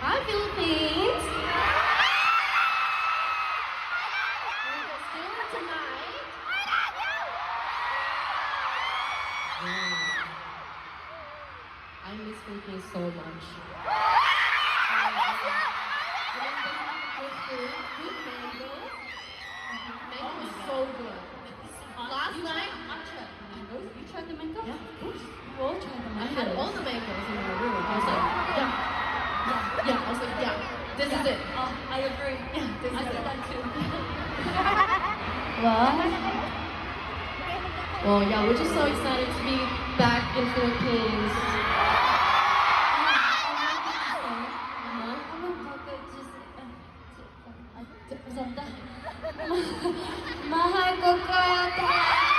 Hi, Philippines! We're just doing tonight. Yeah. I miss Philippines so much. Good mango. Mango is so good. Last night, You tried the mango? yeah, of course. We all tried the I mango. had all the mangoes in my room. I was like, yeah. I was like, yeah, this is it. I agree. Yeah, this I is said it. that too. Well, yeah, we're just so excited to be back in Philippines. 감사합니다. mahal ko kayo talaga.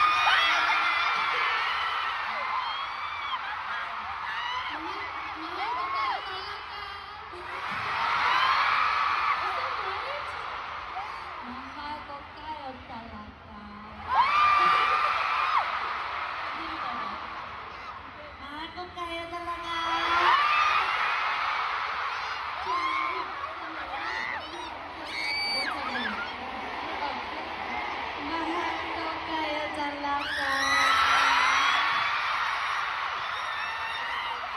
Mahal ko kayo talaga. Mahal ko kayo talaga. Mahal ko kayo talaga.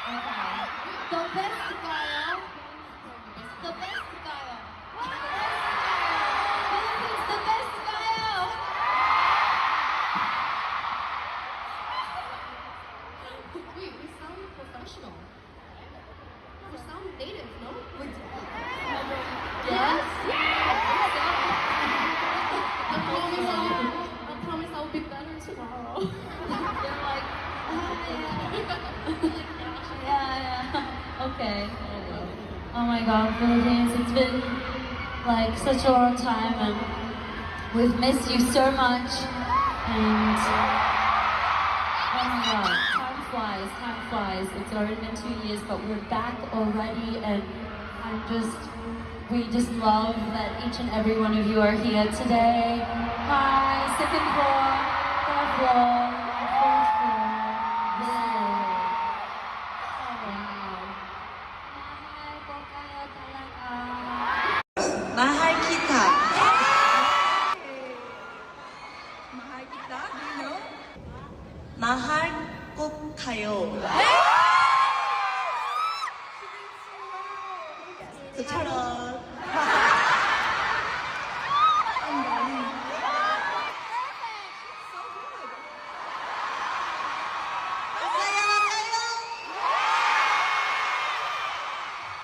The best kayo. The best kayo. Philippines, the best kayo. Wait, we sound professional. We sound native, no? Yes. I promise I'll be better tomorrow. They're like, yeah. Okay. Oh my God, Philippines, it's been like such a long time and we've missed you so much. And oh my God, time flies. It's already been 2 years, but we're back already and we just love that each and every one of you are here today. Hi, second floor, third floor, fourth floor. Yay. Oh, wow. Mahal ko kayo talaga. Mahal kita. Mahal kita? Do you know? Mahal ko kayo. 저처럼.